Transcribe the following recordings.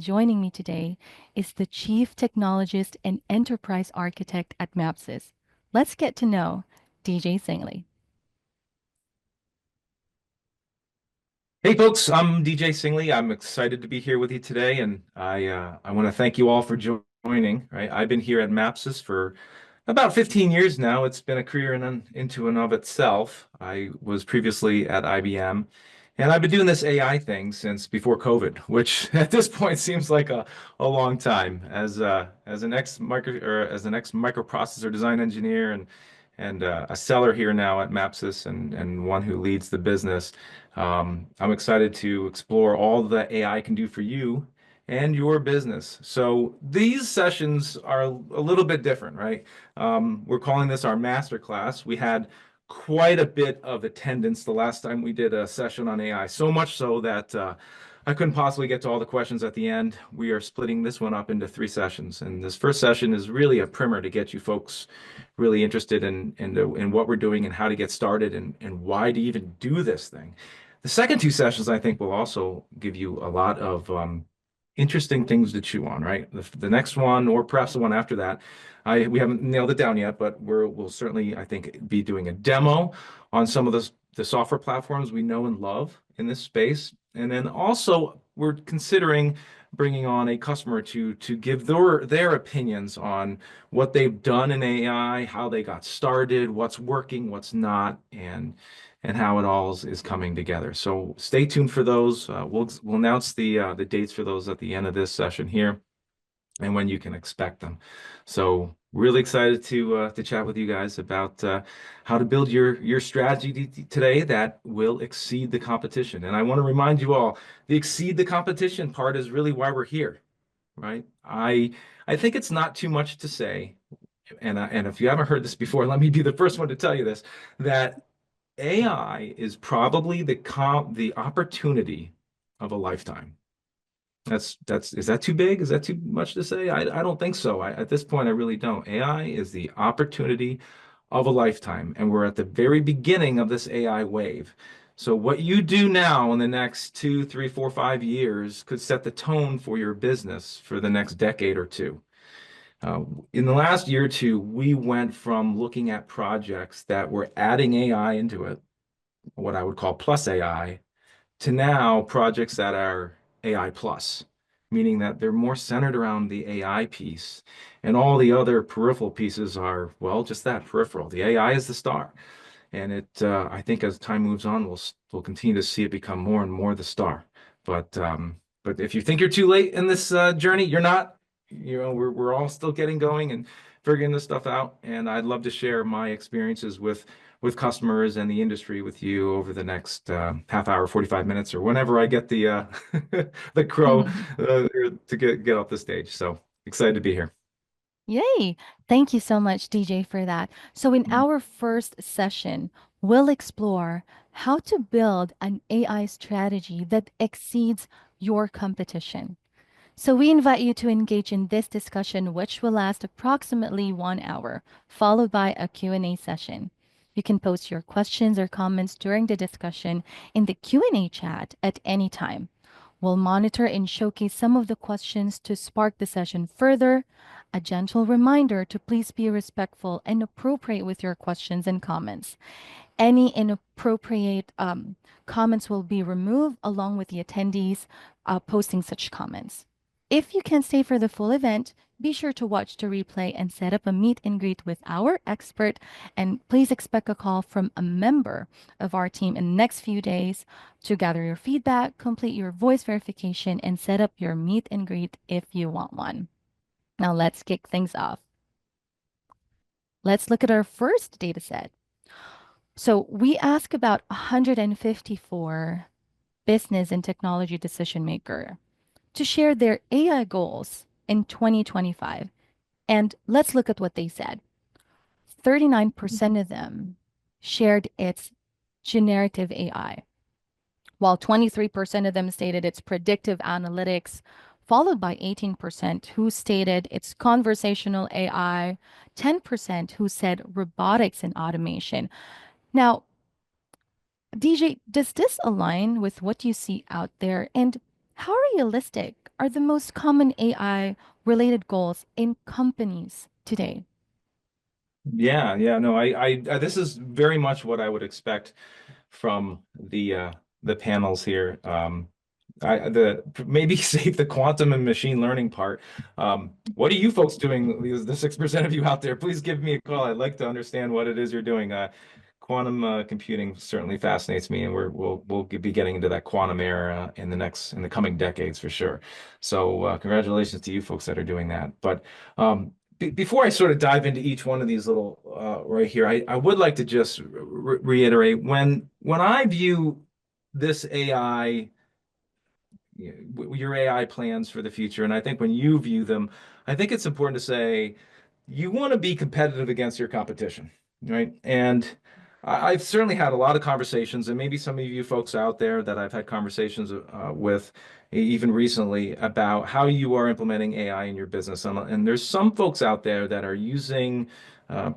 joining me today is the Chief Technologist and Enterprise Architect at MAPSYS. Let's get to know DJ Singley. Hey folks, I'm DJ Singley. I'm excited to be here with you today, and I want to thank you all for joining. Right, I've been here at MAPSYS for about 15 years now. It's been a career into and of itself. I was previously at IBM, and I've been doing this AI thing since before COVID, which at this point seems like a long time. As an ex microprocessor design engineer and a seller here now at MAPSYS and one who leads the business. I'm excited to explore all that AI can do for you and your business. So these sessions are a little bit different, right? We're calling this our master class. We had quite a bit of attendance the last time we did a session on AI, so much so that I couldn't possibly get to all the questions at the end. We are splitting this one up into 3 sessions, and this first session is really a primer to get you folks really interested in what we're doing and how to get started and why to even do this thing. The second 2 sessions, I think, will also give you a lot of interesting things to chew on, right? The next one, or perhaps the one after that, we haven't nailed it down yet, but we'll certainly, I think, be doing a demo on some of the software platforms we know and love in this space. And then also, we're considering bringing on a customer to give their opinions on what they've done in AI, how they got started, what's working, what's not, and how it all is coming together. So stay tuned for those. We'll announce the dates for those at the end of this session here and when you can expect them. So really excited to chat with you guys about how to build your strategy today that will exceed the competition. And I want to remind you all, the exceed the competition part is really why we're here, right? I think it's not too much to say, and if you haven't heard this before, let me be the first one to tell you this, that AI is probably the opportunity of a lifetime. Is that too big? Is that too much to say? I don't think so. At this point, I really don't. AI is the opportunity of a lifetime, and we're at the very beginning of this AI wave. So what you do now in the next 2, 3, 4, 5 years could set the tone for your business for the next decade or two. In the last year or two, we went from looking at projects that were adding AI into it, what I would call plus AI, to now projects that are AI plus, meaning that they're more centered around the AI piece, and all the other peripheral pieces are, well, just that, peripheral. The AI is the star. And I think as time moves on, we'll continue to see it become more and more the star. But if you think you're too late in this journey, you're not. You know, we're all still getting going and figuring this stuff out. And I'd love to share my experiences with customers and the industry with you over the next half hour, 45 minutes, or whenever I get the the crow to get off the stage. So excited to be here. Yay! Thank you so much, DJ, for that. So, in our first session, we'll explore how to build an AI strategy that exceeds your competition. So we invite you to engage in this discussion, which will last approximately 1 hour, followed by a Q&A session. You can post your questions or comments during the discussion in the Q&A chat at any time. We'll monitor and showcase some of the questions to spark the session further. A gentle reminder to please be respectful and appropriate with your questions and comments. Any inappropriate comments will be removed along with the attendees posting such comments. If you can stay for the full event, be sure to watch the replay and set up a meet and greet with our expert. And please expect a call from a member of our team in the next few days to gather your feedback, complete your voice verification, and set up your meet and greet if you want one. Now let's kick things off. Let's look at our first data set. So we ask about 154 business and technology decision maker to share their AI goals in 2025. And let's look at what they said. 39% of them shared it's generative AI, while 23% of them stated it's predictive analytics, followed by 18% who stated it's conversational AI, 10% who said robotics and automation. Now, DJ, does this align with what you see out there? And how realistic are the most common AI related goals in companies today? Yeah, yeah, no, this is very much what I would expect from the panels here. I the maybe save the quantum and machine learning part. What are you folks doing? The 6% of you out there, please give me a call. I'd like to understand what it is you're doing. Quantum computing certainly fascinates me, and we'll be getting into that quantum era in the coming decades for sure. So congratulations to you folks that are doing that. But before I sort of dive into each one of these little right here, I would like to just reiterate when I view this AI, your AI plans for the future, and I think when you view them, I think it's important to say you want to be competitive against your competition, right? And I've certainly had a lot of conversations, and maybe some of you folks out there that I've had conversations with even recently about how you are implementing AI in your business. And there's some folks out there that are using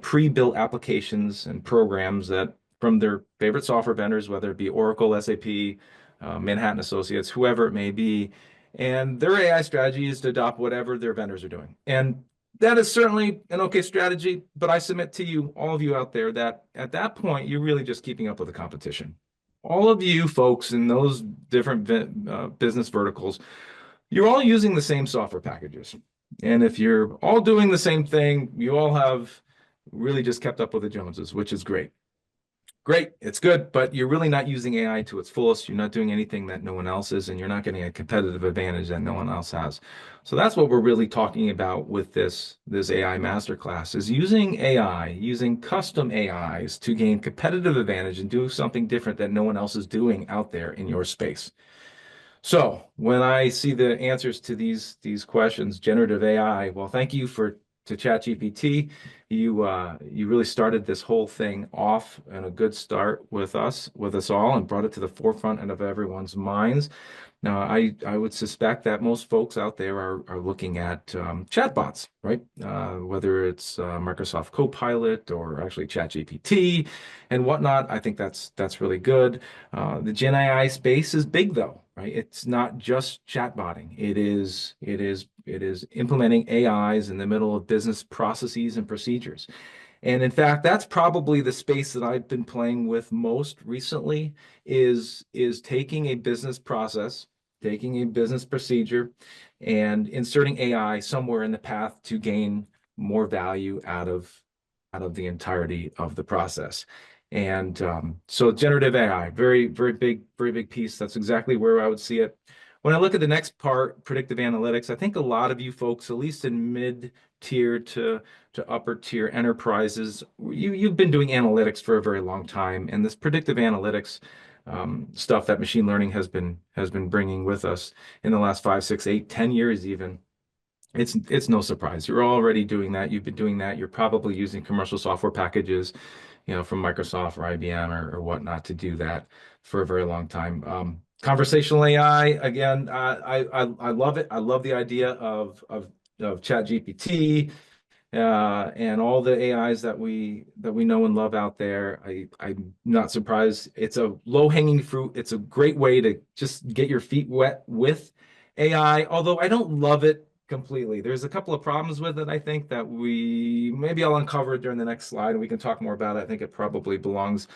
pre-built applications and programs that from their favorite software vendors, whether it be Oracle, SAP, Manhattan Associates, whoever it may be. And their AI strategy is to adopt whatever their vendors are doing. And that is certainly an okay strategy, but I submit to you, all of you out there, that at that point, you're really just keeping up with the competition. All of you folks in those different business verticals, you're all using the same software packages. And if you're all doing the same thing, you all have really just kept up with the Joneses, which is great. Great, it's good, but you're really not using AI to its fullest. You're not doing anything that no one else is, and you're not getting a competitive advantage that no one else has. So that's what we're really talking about with this AI masterclass is using AI, using custom AIs to gain competitive advantage and do something different that no one else is doing out there in your space. So when I see the answers to these questions, generative AI, well, thank you for to ChatGPT. You really started this whole thing off in a good start with us all, and brought it to the forefront and of everyone's minds. Now, I would suspect that most folks out there are looking at chatbots, right? Whether it's Microsoft Copilot or actually ChatGPT and whatnot. I think that's really good. The Gen AI space is big though, right? It's not just chatbotting. It is implementing AIs in the middle of business processes and procedures. And in fact, that's probably the space that I've been playing with most recently is taking a business process, taking a business procedure, and inserting AI somewhere in the path to gain more value out of the entirety of the process. And so generative AI, very big piece. That's exactly where I would see it. When I look at the next part, predictive analytics, I think a lot of you folks, at least in mid-tier to upper tier enterprises, you've been doing analytics for a very long time, and this predictive analytics stuff that machine learning has been bringing with us in the last 5, 6, 8, 10 years even. It's no surprise. You're already doing that. You've been doing that. You're probably using commercial software packages, from Microsoft or IBM or whatnot to do that for a very long time. Conversational AI, again, I love it. I love the idea of ChatGPT and all the AIs that we know and love out there. I'm not surprised. It's a low-hanging fruit. It's a great way to just get your feet wet with AI, although I don't love it completely. There's a couple of problems with it, I think, that we maybe I'll uncover during the next slide and we can talk more about it. I think it probably belongs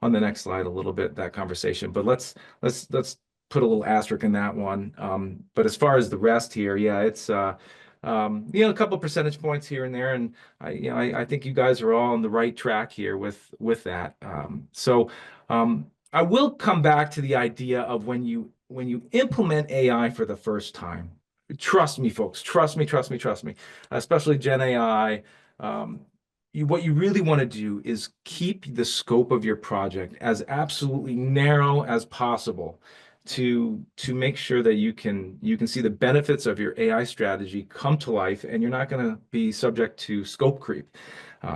on the next slide a little bit, that conversation. But let's put a little asterisk in that one. But as far as the rest here, yeah, it's a couple percentage points here and there, and I think you guys are all on the right track here with that. I will come back to the idea of when you implement AI for the first time. Trust me, folks. Trust me, trust me, trust me. Especially Gen AI. What you really want to do is keep the scope of your project as absolutely narrow as possible to make sure that you can see the benefits of your AI strategy come to life, and you're not going to be subject to scope creep.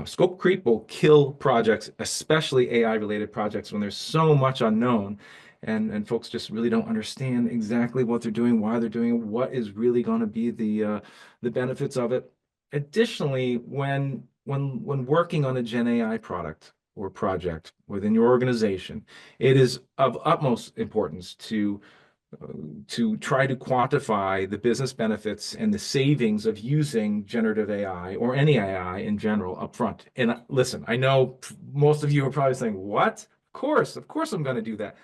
Scope creep will kill projects, especially AI related projects, when there's so much unknown and folks just really don't understand exactly what they're doing, why they're doing it, what is really going to be the benefits of it. Additionally, when working on a Gen AI product or project within your organization, it is of utmost importance to to try to quantify the business benefits and the savings of using generative AI or any AI in general upfront. And listen, I know most of you are probably saying, "What? Of course, I'm going to do that."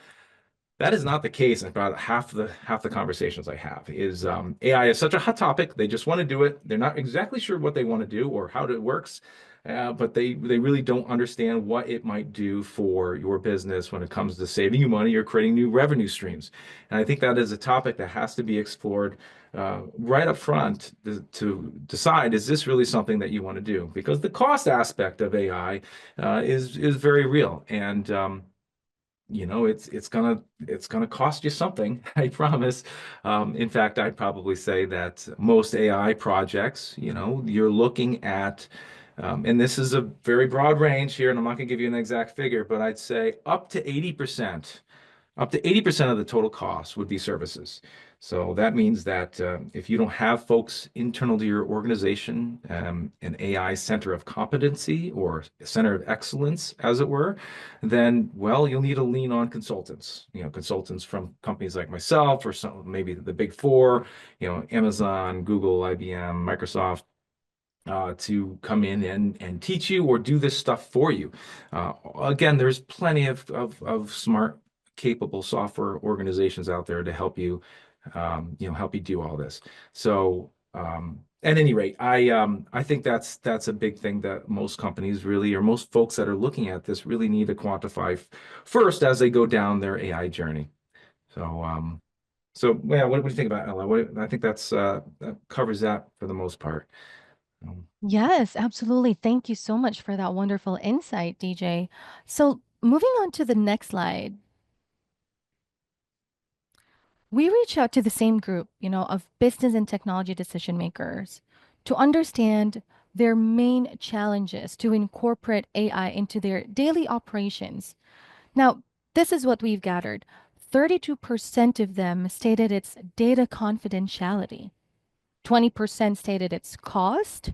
That is not the case in about half the conversations I have. Is AI is such a hot topic. They just want to do it. They're not exactly sure what they want to do or how it works, but they really don't understand what it might do for your business when it comes to saving you money or creating new revenue streams. And I think that is a topic that has to be explored right up front to decide, is this really something that you want to do? Because the cost aspect of AI is very real, and it's gonna cost you something, I promise. In fact, I'd probably say that most AI projects, you're looking at, and this is a very broad range here, and I'm not gonna give you an exact figure, but I'd say up to 80% of the total cost would be services. So that means that if you don't have folks internal to your organization, an AI center of competency or a center of excellence, as it were, then, well, you'll need to lean on consultants, consultants from companies like myself or maybe the big four, Amazon, Google, IBM, Microsoft, to come in and teach you or do this stuff for you. Again, there's plenty of smart, capable software organizations out there to help you, help you do all this. So, at any rate, I think that's a big thing that most companies really, or most folks that are looking at this really need to quantify first as they go down their AI journey. So, yeah, what do you think about it, Ella? I think that covers that for the most part. Yes, absolutely. Thank you so much for that wonderful insight, DJ. So, moving on to the next slide, we reach out to the same group, of business and technology decision makers to understand their main challenges to incorporate AI into their daily operations. Now, this is what we've gathered. 32% of them stated it's data confidentiality. 20% stated it's cost.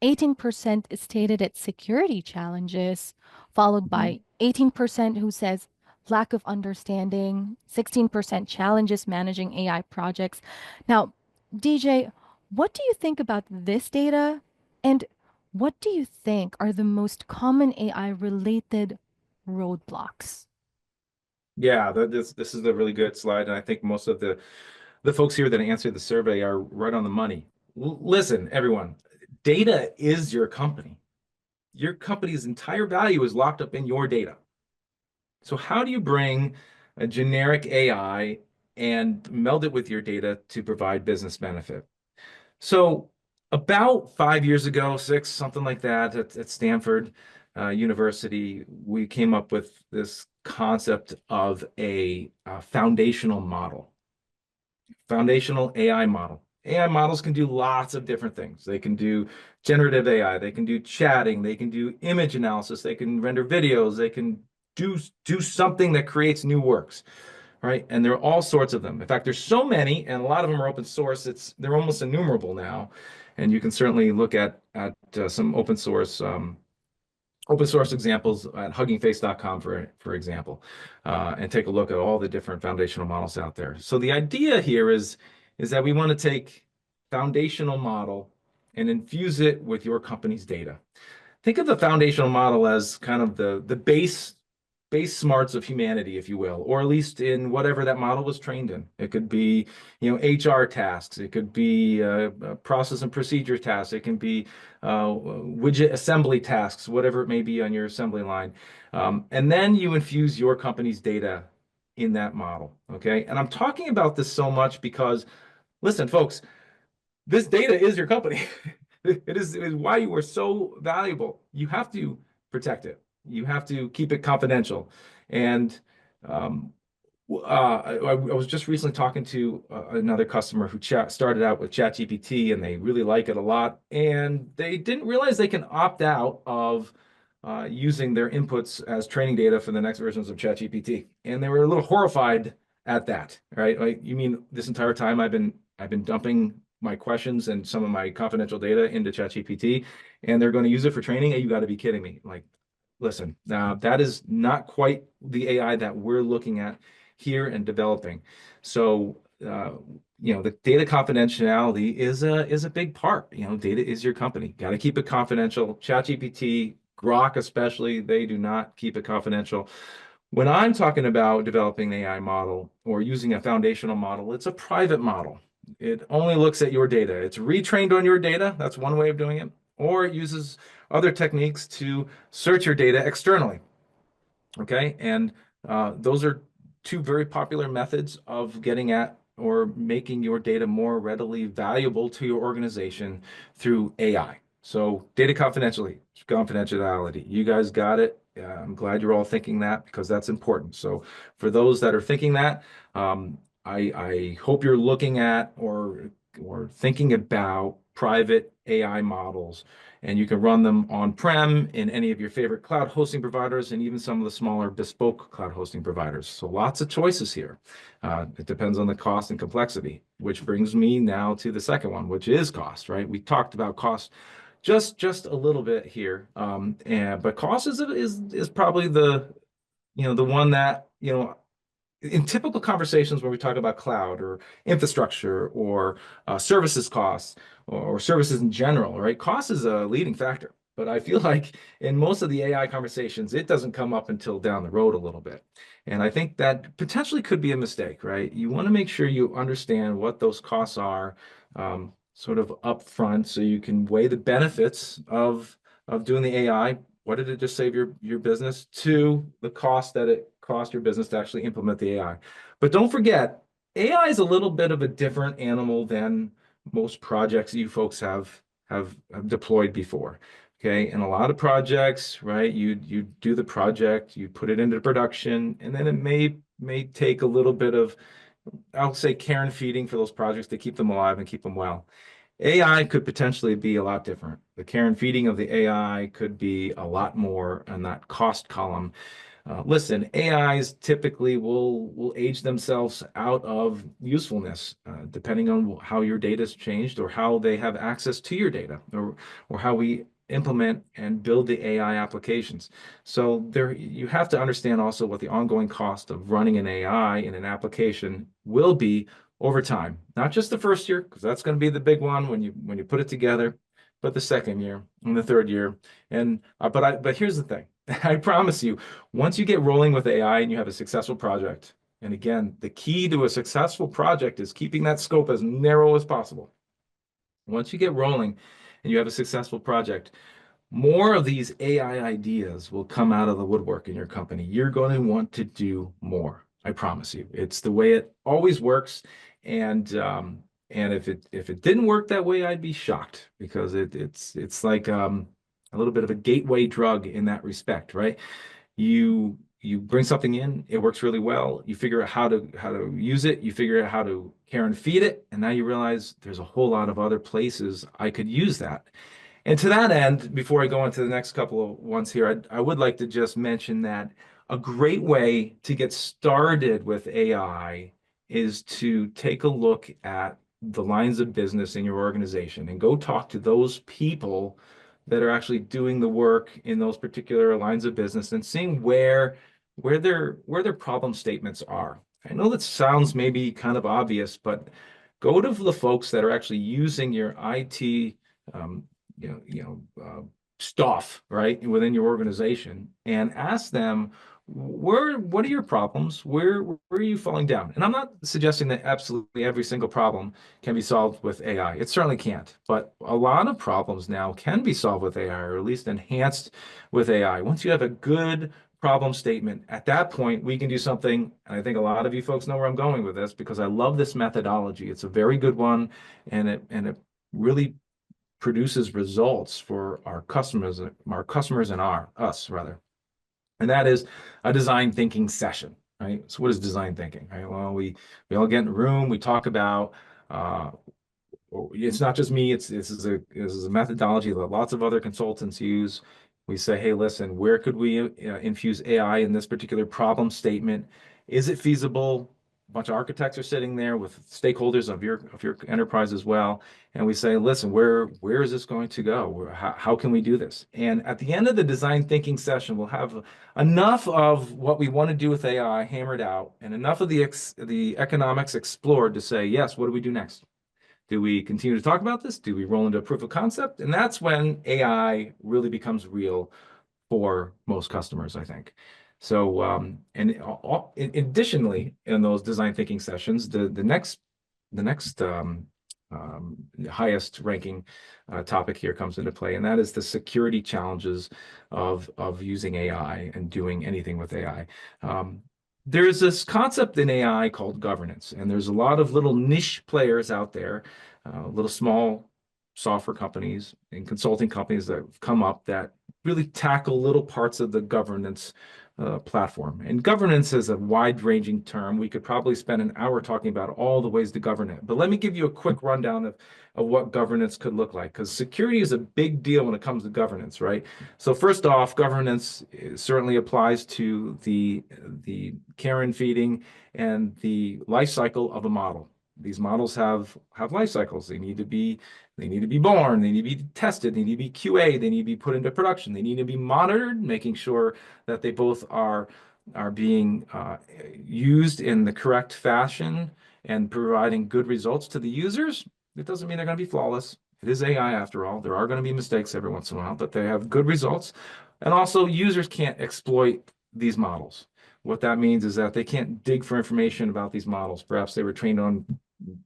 18% stated its security challenges, followed Mhm. by 18% who says lack of understanding, 16% challenges managing AI projects. Now, DJ, what do you think about this data? And what do you think are the most common AI related roadblocks? Yeah, this is a really good slide, and I think most of the folks here that answered the survey are right on the money. Listen, everyone, data is your company. Your company's entire value is locked up in your data. So how do you bring a generic AI and meld it with your data to provide business benefit? So about 5 years ago, six, something like that, at Stanford University, we came up with this concept of a foundational model, foundational AI model. AI models can do lots of different things. They can do generative AI, they can do chatting, they can do image analysis, they can render videos, they can do something that creates new works, right? And there are all sorts of them. In fact, there's so many, and a lot of them are open source. They're almost innumerable now, and you can certainly look at some open source examples at huggingface.com, for example, and take a look at all the different foundational models out there. So the idea here is that we want to take foundational model and infuse it with your company's data. Think of the foundational model as kind of the base smarts of humanity, if you will, or at least in whatever that model was trained in. It could be, HR tasks. It could be process and procedure tasks. It can be widget assembly tasks, whatever it may be on your assembly line. And then you infuse your company's data in that model. Okay. And I'm talking about this so much because, listen, folks, this data is your company. It is why you are so valuable. You have to protect it. You have to keep it confidential. And um, I was just recently talking to another customer who started out with ChatGPT, and they really like it a lot. And they didn't realize they can opt out of using their inputs as training data for the next versions of ChatGPT. And they were a little horrified at that, right? Like, you mean this entire time I've been dumping my questions and some of my confidential data into ChatGPT, and they're going to use it for training? You got to be kidding me. Like, listen, that is not quite the AI that we're looking at here and developing. So, the data confidentiality is a big part. Data is your company. Got to keep it confidential. ChatGPT, Grok especially, they do not keep it confidential. When I'm talking about developing an AI model or using a foundational model, it's a private model. It only looks at your data. It's retrained on your data. That's one way of doing it. Or it uses other techniques to search your data externally. Okay. And those are two very popular methods of getting at or making your data more readily valuable to your organization through AI. So data confidentiality. You guys got it. I'm glad you're all thinking that because that's important. So for those that are thinking that, I hope you're looking at or thinking about private AI models, and you can run them on-prem in any of your favorite cloud hosting providers and even some of the smaller bespoke cloud hosting providers. So lots of choices here. It depends on the cost and complexity, which brings me now to the second one, which is cost, right? We talked about cost just a little bit here, but cost is probably the one that in typical conversations where we talk about cloud or infrastructure or services costs or services in general, right? Cost is a leading factor. But I feel like in most of the AI conversations, it doesn't come up until down the road a little bit. And I think that potentially could be a mistake, right? You want to make sure you understand what those costs are sort of upfront so you can weigh the benefits of doing the AI. What did it just save your business to the cost that it cost your business to actually implement the AI? But don't forget, AI is a little bit of a different animal than most projects you folks have deployed before. Okay, and a lot of projects, right? You do the project, you put it into production, and then it may take a little bit of, I'll say, care and feeding for those projects to keep them alive and keep them well. AI could potentially be a lot different. The care and feeding of the AI could be a lot more in that cost column. Listen, AIs typically will age themselves out of usefulness, depending on how your data has changed or how they have access to your data, or how we implement and build the AI applications. So there, you have to understand also what the ongoing cost of running an AI in an application will be over time. Not just the first year, because that's going to be the big one when you put it together, but the second year and the third year. And but here's the thing. I promise you, once you get rolling with AI and you have a successful project, and again, the key to a successful project is keeping that scope as narrow as possible. Once you get rolling and you have a successful project, more of these AI ideas will come out of the woodwork in your company. You're going to want to do more. I promise you. It's the way it always works. And if it didn't work that way, I'd be shocked because it's like a little bit of a gateway drug in that respect, right? You bring something in, it works really well. You figure out how to use it, you figure out how to care and feed it, and now you realize there's a whole lot of other places I could use that. And to that end, before I go into the next couple of ones here, I would like to just mention that a great way to get started with AI is to take a look at the lines of business in your organization and go talk to those people that are actually doing the work in those particular lines of business and seeing where their problem statements are. I know that sounds maybe kind of obvious, but go to the folks that are actually using your IT um, stuff, right, within your organization and ask them, what are your problems? Where are you falling down? And I'm not suggesting that absolutely every single problem can be solved with AI. It certainly can't, but a lot of problems now can be solved with AI, or at least enhanced with AI. Once you have a good problem statement, at that point, we can do something, and I think a lot of you folks know where I'm going with this because I love this methodology. It's a very good one, and it really produces results for our customers and us rather. And that is a design thinking session, right? So what is design thinking, right? Well, we all get in a room, we talk about uh, it's not just me, this is a methodology that lots of other consultants use. We say, hey, listen, where could we infuse AI in this particular problem statement? Is it feasible? bunch of architects are sitting there with stakeholders of your enterprise as well, and we say, listen, where is this going to go? How can we do this? And at the end of the design thinking session, we'll have enough of what we want to do with AI hammered out, and enough of the economics explored to say, yes, what do we do next? Do we continue to talk about this? Do we roll into a proof of concept? And that's when AI really becomes real for most customers, I think. So, additionally, in those design thinking sessions, the next highest ranking topic here comes into play, and that is the security challenges of using AI and doing anything with AI. There's this concept in AI called governance, and there's a lot of little niche players out there, little small software companies and consulting companies that have come up that really tackle little parts of the governance platform. And governance is a wide-ranging term. We could probably spend an hour talking about all the ways to govern it. But let me give you a quick rundown of what governance could look like, because security is a big deal when it comes to governance, right? So first off, governance certainly applies to the care and feeding and the life cycle of a model. These models have life cycles. They need to be born, they need to be tested, they need to be QA, they need to be put into production, they need to be monitored, making sure that they both are being used in the correct fashion and providing good results to the users. It doesn't mean they're going to be flawless. It is AI after all. There are going to be mistakes every once in a while, but they have good results. And also, users can't exploit these models. What that means is that they can't dig for information about these models. Perhaps they were trained on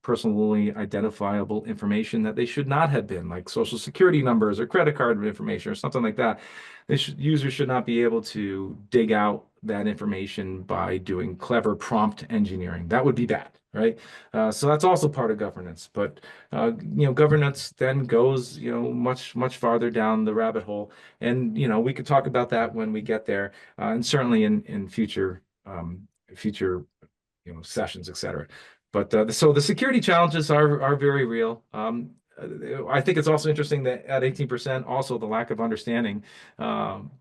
personally identifiable information that they should not have been, like social security numbers or credit card information or something like that. Users should not be able to dig out that information by doing clever prompt engineering. That would be bad, right? So that's also part of governance. But governance then goes much farther down the rabbit hole, and we could talk about that when we get there, and certainly in future sessions, etc. But so the security challenges are very real. I think it's also interesting that at 18%, also the lack of understanding,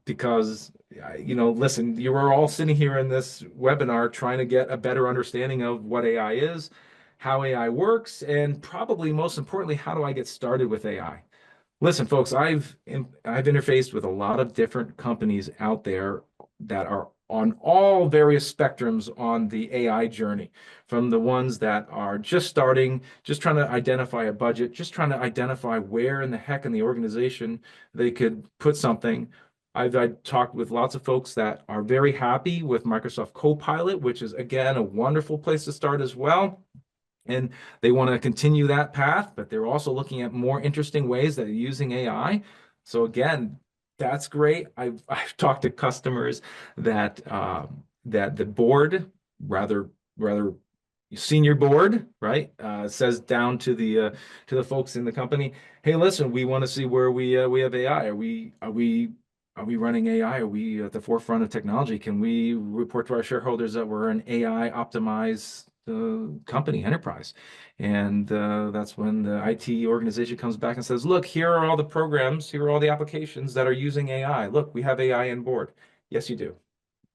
because listen, you are all sitting here in this webinar trying to get a better understanding of what AI is, how AI works, and probably most importantly, how do I get started with AI? Listen, folks, I've interfaced with a lot of different companies out there that are on all various spectrums on the AI journey, from the ones that are just starting, just trying to identify a budget, just trying to identify where in the heck in the organization they could put something. I've talked with lots of folks that are very happy with Microsoft Copilot, which is, again, a wonderful place to start as well. And they want to continue that path, but they're also looking at more interesting ways that are using AI. So again, that's great. I've talked to customers that the board, rather senior board, right, says down to the folks in the company, hey, listen, we want to see where we have AI. Are we running AI? Are we at the forefront of technology? Can we report to our shareholders that we're an AI optimized company, enterprise? And that's when the IT organization comes back and says, look, here are all the programs, here are all the applications that are using AI. Look, we have AI on board. Yes, you do.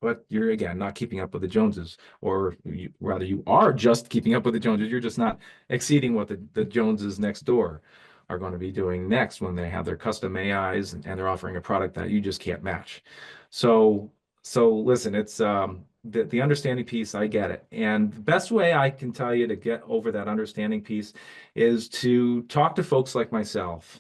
But you're, again, not keeping up with the Joneses, or rather, you are just keeping up with the Joneses. You're just not exceeding what the Joneses next door are going to be doing next when they have their custom AIs and they're offering a product that you just can't match. So, listen, it's the understanding piece. I get it, and the best way I can tell you to get over that understanding piece is to talk to folks like myself.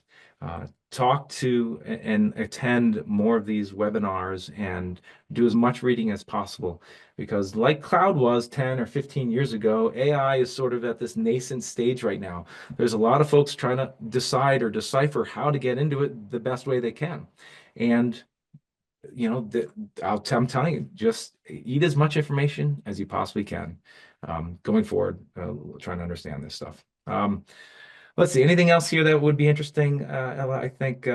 Talk to and attend more of these webinars and do as much reading as possible, because like cloud was 10 or 15 years ago, AI is sort of at this nascent stage right now. There's a lot of folks trying to decide or decipher how to get into it the best way they can. And I'm telling you, just eat as much information as you possibly can going forward, trying to understand this stuff. Let's see, anything else here that would be interesting, Ella? I think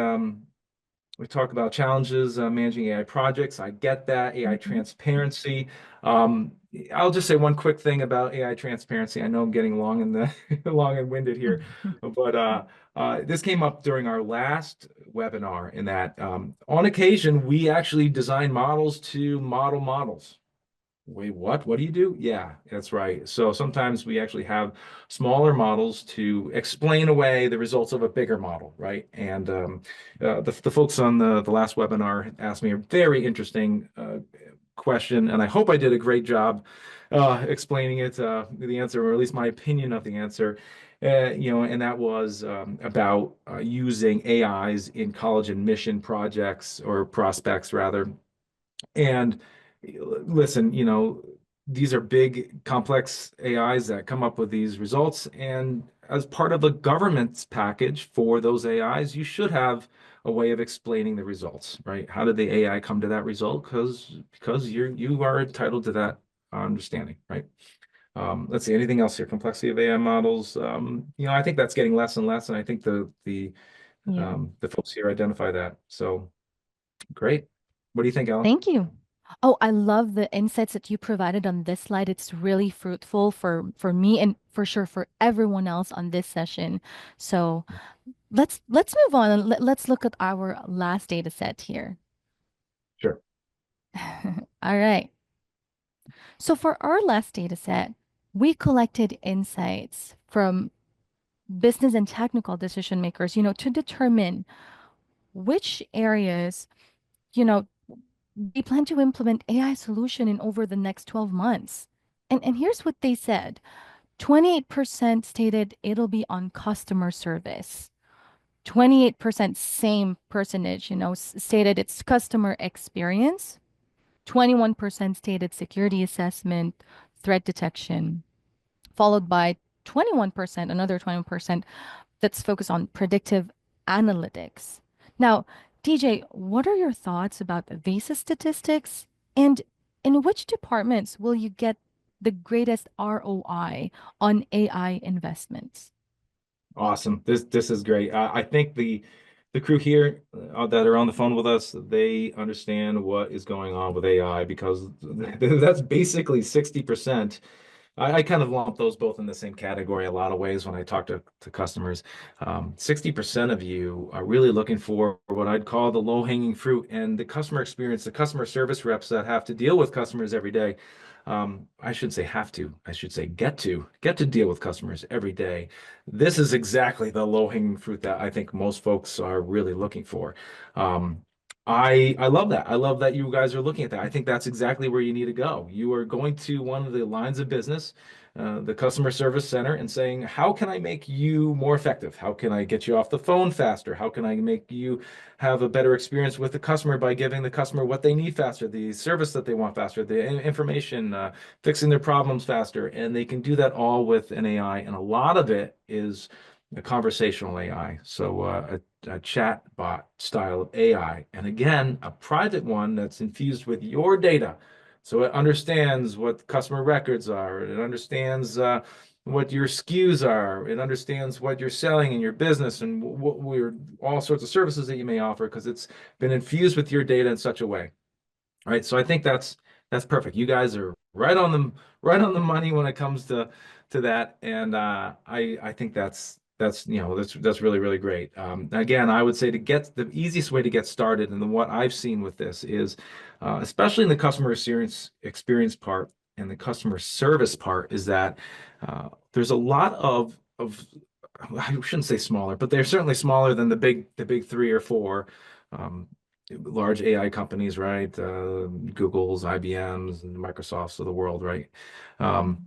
we talk about challenges, managing AI projects. I get that. AI Mhm. transparency. I'll just say one quick thing about AI transparency. I know I'm getting long long and winded here, but this came up during our last webinar in that on occasion we actually design models to model models. Wait, what? What do you do? Yeah, that's right. So sometimes we actually have smaller models to explain away the results of a bigger model, right? And the folks on the last webinar asked me a very interesting question, and I hope I did a great job explaining it, the answer, or at least my opinion of the answer. And that was about using AIs in college admission projects or prospects rather. And listen, these are big, complex AIs that come up with these results. And as part of the government's package for those AIs, you should have a way of explaining the results, right? How did the AI come to that result? Because you are entitled to that understanding, right? Let's see, anything else here? Complexity of AI models. I think that's getting less and less, and I think Yeah. the folks here identify that. So great. What do you think, Ellen? Thank you. Oh, I love the insights that you provided on this slide. It's really fruitful for me and for sure for everyone else on this session. So let's move on and let's look at our last data set here. Sure. All right. So for our last data set, we collected insights from business and technical decision makers, to determine which areas, you know, they plan to implement AI solution in over the next 12 months. And here's what they said. 28% stated it'll be on customer service. 28% same percentage, stated it's customer experience. 21% stated security assessment, threat detection, followed by 21%, another 21% that's focused on predictive analytics. Now, DJ, what are your thoughts about these statistics? And in which departments will you get the greatest ROI on AI investments? Awesome. This is great. I think the crew here that are on the phone with us, they understand what is going on with AI because that's basically 60%. I kind of lump those both in the same category a lot of ways when I talk to customers. 60% of you are really looking for what I'd call the low-hanging fruit and the customer experience, the customer service reps that have to deal with customers every day. I should say have to. I should say get to deal with customers every day. This is exactly the low-hanging fruit that I think most folks are really looking for. Um, I love that. I love that you guys are looking at that. I think that's exactly where you need to go. You are going to one of the lines of business, the customer service center, and saying, how can I make you more effective? How can I get you off the phone faster? How can I make you have a better experience with the customer by giving the customer what they need faster, the service that they want faster, the information, fixing their problems faster? And they can do that all with an AI. And a lot of it is a conversational AI. So a chat bot style of AI. And again, a private one that's infused with your data. So it understands what customer records are. It understands what your SKUs are. It understands what you're selling in your business and what we're all sorts of services that you may offer because it's been infused with your data in such a way. Right. So I think that's perfect. You guys are right on the money when it comes to that. And I think that's really, really great. Again, I would say to get the easiest way to get started and what I've seen with this is especially in the customer experience part and the customer service part is that there's a lot of I shouldn't say smaller, but they're certainly smaller than the big three or four. Um, Large AI companies, right? Google's, IBM's, and Microsoft's of the world, right? Um,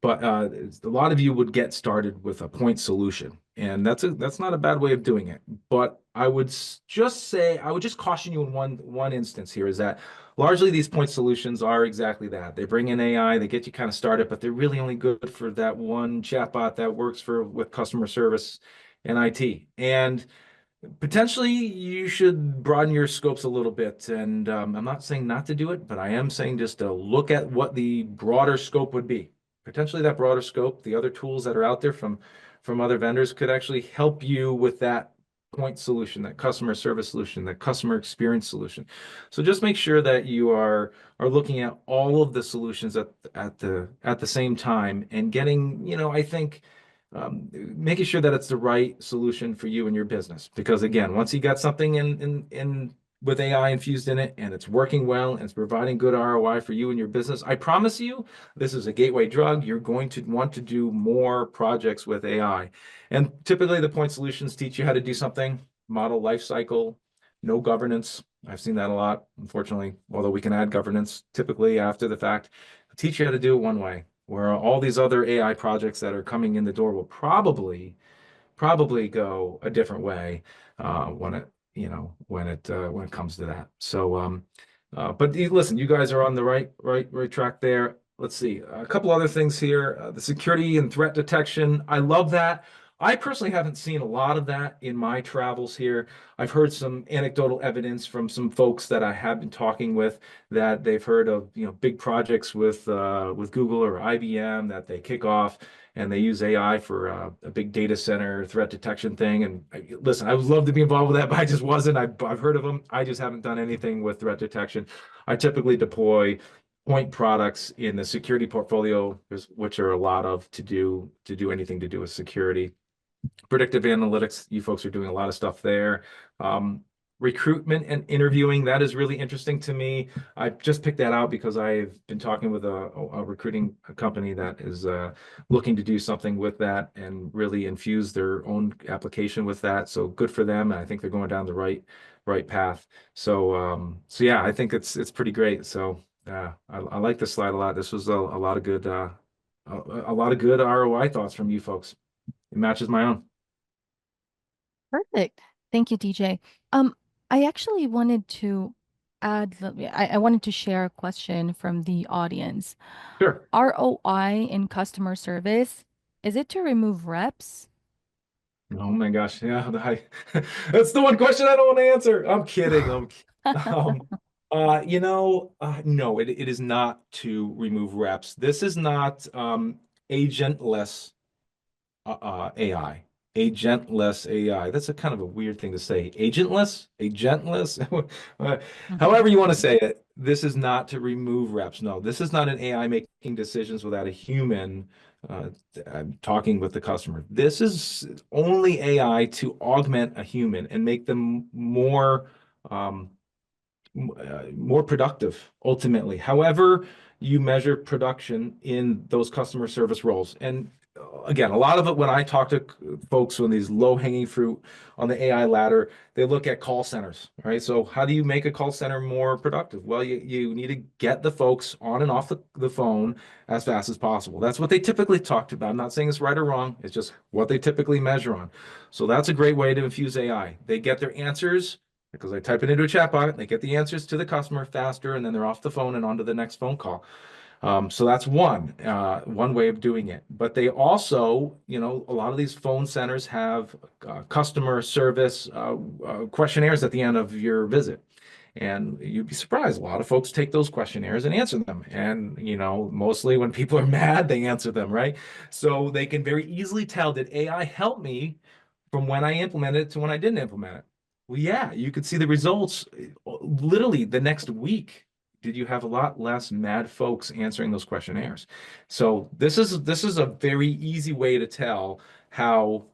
but a lot of you would get started with a point solution, and that's not a bad way of doing it. But I would just say I would just caution you in one instance here is that largely these point solutions are exactly that. They bring in AI, they get you kind of started, but they're really only good for that one chatbot that works for with customer service and IT. And potentially, you should broaden your scopes a little bit. And I'm not saying not to do it, but I am saying just to look at what the broader scope would be. Potentially, that broader scope, the other tools that are out there from other vendors could actually help you with that point solution, that customer service solution, that customer experience solution. So just make sure that you are looking at all of the solutions at the same time and getting, I think making sure that it's the right solution for you and your business. Because again, once you got something in with AI infused in it and it's working well and it's providing good ROI for you and your business, I promise you, this is a gateway drug. You're going to want to do more projects with AI. And typically, the point solutions teach you how to do something, model life cycle, no governance. I've seen that a lot, unfortunately, although we can add governance typically after the fact. Teach you how to do it one way, where all these other AI projects that are coming in the door will probably go a different way when it when it comes to that. So but listen, you guys are on the right track there. Let's see a couple other things here. The security and threat detection. I love that. I personally haven't seen a lot of that in my travels here. I've heard some anecdotal evidence from some folks that I have been talking with that they've heard of, big projects with Google or IBM that they kick off and they use AI for a big data center threat detection thing. And listen, I would love to be involved with that, but I just wasn't. I've heard of them. I just haven't done anything with threat detection. I typically deploy point products in the security portfolio, which are a lot of to do anything to do with security. Predictive analytics, you folks are doing a lot of stuff there. Um, Recruitment and interviewing, that is really interesting to me. I just picked that out because I've been talking with a recruiting company that is looking to do something with that and really infuse their own application with that. So good for them. And I think they're going down the right path. So yeah, I think it's pretty great. So I like this slide a lot. This was a lot of good a lot of good ROI thoughts from you folks. It matches my own. Perfect. Thank you, DJ. Um, I actually wanted to I wanted to share a question from the audience. Sure. ROI in customer service, is it to remove reps? Oh my gosh, yeah, that's the one question I don't want to answer. I'm kidding. No, it is not to remove reps. This is not agentless AI. Agentless AI. That's a kind of a weird thing to say. Agentless? Agentless? Uh, Mhm. However you want to say it. This is not to remove reps. No, this is not an AI making decisions without a human uh, talking with the customer. This is only AI to augment a human and make them um, more productive ultimately. However, you measure production in those customer service roles. And again, a lot of it when I talk to folks on these low-hanging fruit on the AI ladder, they look at call centers, right? So how do you make a call center more productive? Well, you need to get the folks on and off the phone as fast as possible. That's what they typically talked about. I'm not saying it's right or wrong. It's just what they typically measure on. So that's a great way to infuse AI. They get their answers because I type it into a chatbot, they get the answers to the customer faster, and then they're off the phone and on to the next phone call. So that's one way of doing it. But they also, a lot of these phone centers have customer service questionnaires at the end of your visit. And you'd be surprised. A lot of folks take those questionnaires and answer them. And, mostly when people are mad, they answer them, right? So they can very easily tell, did AI help me from when I implemented it to when I didn't implement it? Well, yeah, you could see the results literally the next week. Did you have a lot less mad folks answering those questionnaires? So this is a very easy way to tell how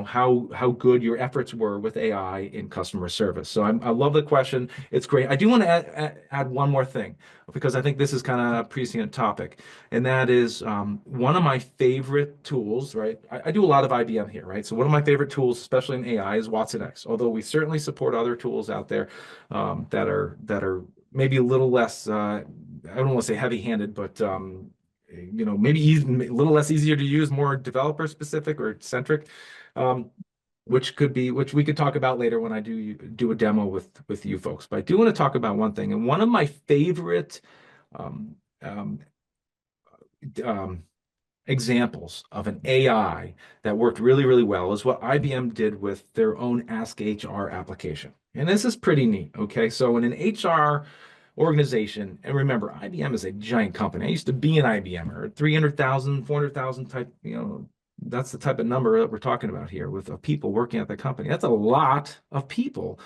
how good your efforts were with AI in customer service. So I love the question. It's great. I do want to add one more thing because I think this is kind of a prescient topic, and that is one of my favorite tools. Right, I do a lot of IBM here, right? So one of my favorite tools, especially in AI, is Watson X. Although we certainly support other tools out there that are maybe a little less. I don't want to say heavy-handed, but maybe a little less easier to use, more developer specific or centric, um, which we could talk about later when I do a demo with you folks. But I do want to talk about one thing, and one of my favorite um, um, um, examples of an AI that worked really, really well is what IBM did with their own Ask HR application. And this is pretty neat. Okay. So in an HR organization, and remember, IBM is a giant company. I used to be an IBMer, 300,000, 400,000 type, that's the type of number that we're talking about here with people working at the company. That's a lot of people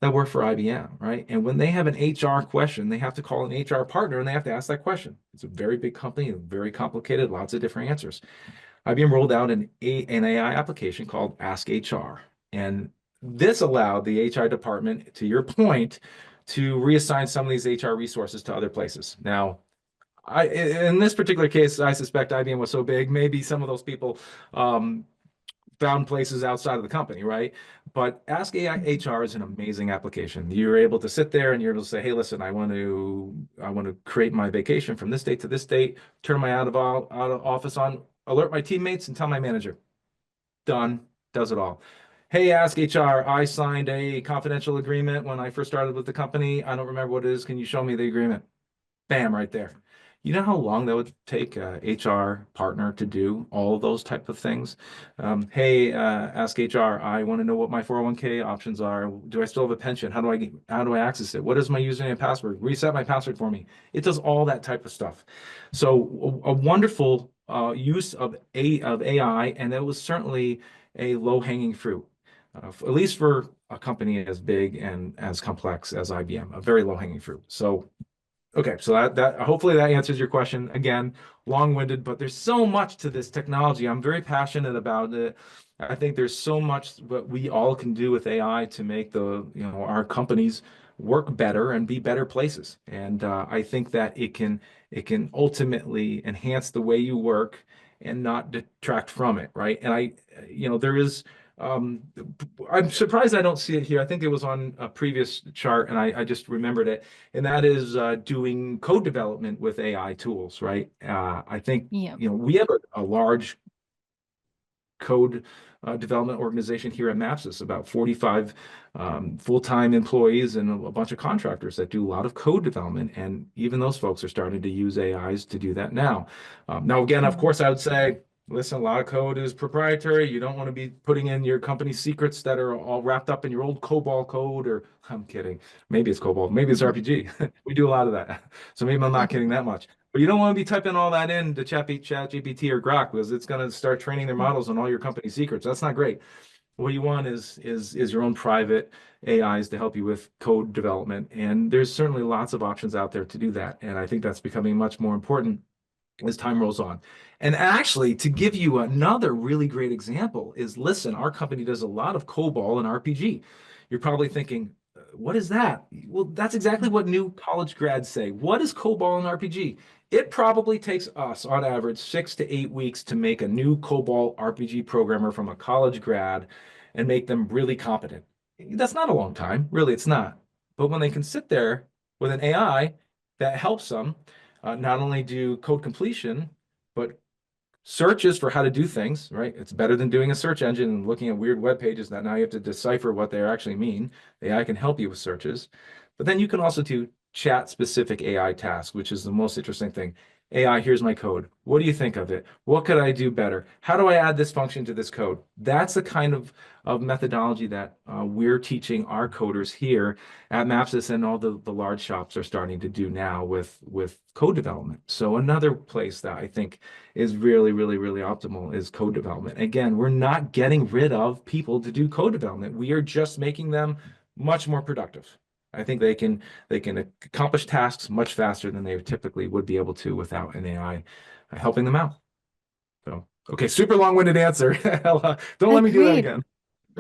that work for IBM, right? And when they have an HR question, they have to call an HR partner and they have to ask that question. It's a very big company, very complicated, lots of different answers. IBM rolled out an AI application called Ask HR. And This allowed the HR department, to your point, to reassign some of these HR resources to other places. Now, in this particular case, I suspect IBM was so big, maybe some of those people um, found places outside of the company, right? But Ask AI Mhm. HR is an amazing application. You're able to sit there and you're able to say, "Hey, listen, I want to create my vacation from this date to this date, turn my out of office on, alert my teammates, and tell my manager." Done. Does it all. Hey, Ask HR, I signed a confidential agreement when I first started with the company. I don't remember what it is. Can you show me the agreement? Bam, right there. You know how long that would take a HR partner to do all of those type of things? Hey, Ask HR, I want to know what my 401k options are. Do I still have a pension? How do I access it? What is my username and password? Reset my password for me. It does all that type of stuff. So a wonderful use of AI, and it was certainly a low-hanging fruit, at least for a company as big and as complex as IBM, a very low-hanging fruit. So okay, so that hopefully that answers your question. Again, long-winded, but there's so much to this technology. I'm very passionate about it. I think there's so much what we all can do with AI to make our companies work better and be better places. And I think that it can ultimately enhance the way you work and not detract from it, right? And there is um, I'm surprised I don't see it here. I think it was on a previous chart, and I just remembered it, and that is doing code development with AI tools, right? I think Yeah. we have a large code development organization here at MAPSYS, about 45 full-time employees and a bunch of contractors that do a lot of code development. And even those folks are starting to use AIs to do that now. Now, again, of Mhm. course, I would say, listen, a lot of code is proprietary. You don't want to be putting in your company's secrets that are all wrapped up in your old COBOL code, or I'm kidding. Maybe it's COBOL, maybe it's RPG. We do a lot of that. So maybe I'm not kidding that much. But you don't want to be typing all that in to ChatGPT or Grok, because it's going to start training their models on all your company secrets. That's not great. What you want is your own private AIs to help you with code development. And there's certainly lots of options out there to do that. And I think that's becoming much more important as time rolls on. And actually, to give you another really great example is, listen, our company does a lot of COBOL and RPG. You're probably thinking, what is that? Well, that's exactly Mhm. what new college grads say. What is COBOL and RPG? It probably takes us, on average, 6 to 8 weeks to make a new COBOL RPG programmer from a college grad and make them really competent. That's not a long time, really, it's not. But when they can sit there with an AI that helps them not only do code completion, but searches for how to do things, right? It's better than doing a search engine and looking at weird web pages that now you have to decipher what they actually mean. The AI can help you with searches. But then you can also do chat specific AI tasks, which is the most interesting thing. AI, here's my code. What do you think of it? What could I do better? How do I add this function to this code? That's the kind of methodology that we're teaching our coders here at MAPSYS, and all the large shops are starting to do now with code development. So another place that I think is really, really, really optimal is code development. Again, we're not getting rid of people to do code development. We are just making them much more productive. I think they can accomplish tasks much faster than they typically would be able to without an AI helping them out. So, okay, super long-winded answer. Don't let me do that Agreed. again.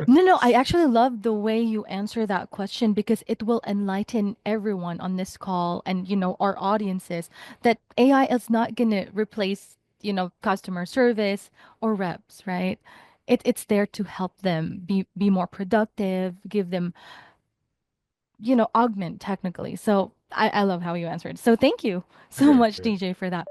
No, no, I actually love the way you answer that question because it will enlighten everyone on this call and, our audiences that AI is not going to replace, customer service or reps, right? It's there to help them be more productive, give them, augment technically. So I love how you answered. So thank you so Great, much, great. DJ, for that.